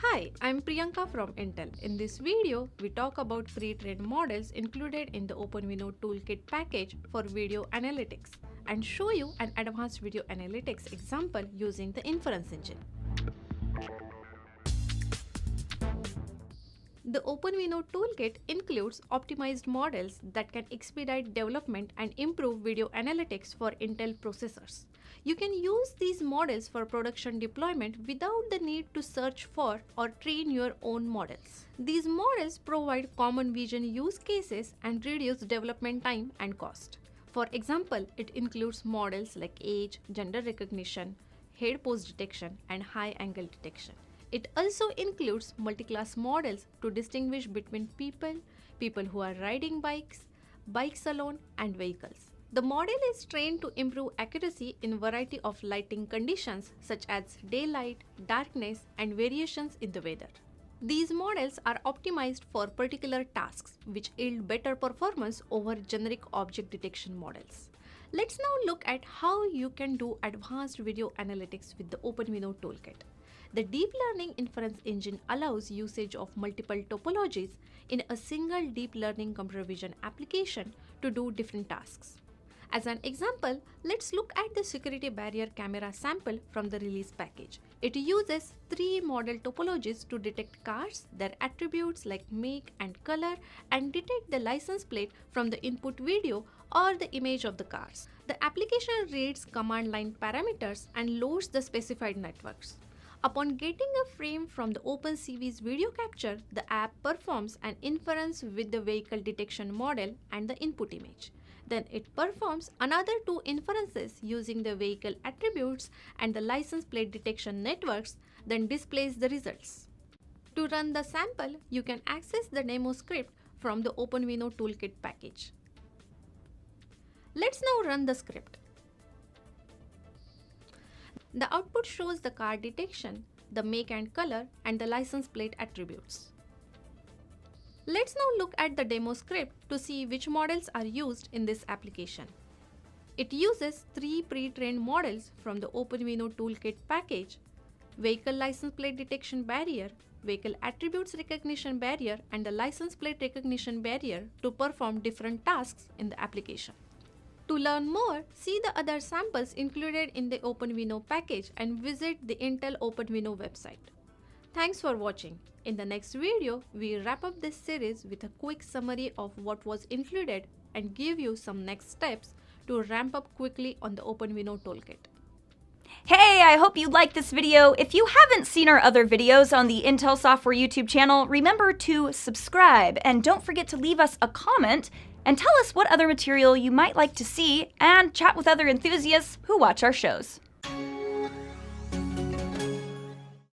Hi, I'm Priyanka from Intel. In this video, we talk about pre-trained models included in the OpenVINO Toolkit package for video analytics and show you an advanced video analytics example using the Inference Engine. The OpenVINO Toolkit includes optimized models that can expedite development and improve video analytics for Intel processors. You can use these models for production deployment without the need to search for or train your own models. These models provide common vision use cases and reduce development time and cost. For example, it includes models like age, gender recognition, head pose detection, and high angle detection. It also includes multi-class models to distinguish between people who are riding bikes, bikes alone, and vehicles. The model is trained to improve accuracy in a variety of lighting conditions such as daylight, darkness, and variations in the weather. These models are optimized for particular tasks, which yield better performance over generic object detection models. Let's now look at how you can do advanced video analytics with the OpenVINO Toolkit. The deep learning inference engine allows usage of multiple topologies in a single deep learning computer vision application to do different tasks. As an example, let's look at the security barrier camera sample from the release package. It uses 3 model topologies to detect cars, their attributes like make and color, and detect the license plate from the input video or the image of the cars. The application reads command line parameters and loads the specified networks. Upon getting a frame from the OpenCV's video capture, the app performs an inference with the vehicle detection model and the input image. Then it performs another 2 inferences using the vehicle attributes and the license plate detection networks, then displays the results. To run the sample, you can access the demo script from the OpenVINO Toolkit package. Let's now run the script. The output shows the car detection, the make and color, and the license plate attributes. Let's now look at the demo script to see which models are used in this application. It uses 3 pre-trained models from the OpenVINO Toolkit package: vehicle license plate detection barrier, vehicle attributes recognition barrier, and the license plate recognition barrier to perform different tasks in the application. To learn more, see the other samples included in the OpenVINO package and visit the Intel OpenVINO website. Thanks for watching. In the next video, we wrap up this series with a quick summary of what was included and give you some next steps to ramp up quickly on the OpenVINO Toolkit. Hey, I hope you liked this video. If you haven't seen our other videos on the Intel Software YouTube channel, remember to subscribe and don't forget to leave us a comment and tell us what other material you might like to see and chat with other enthusiasts who watch our shows.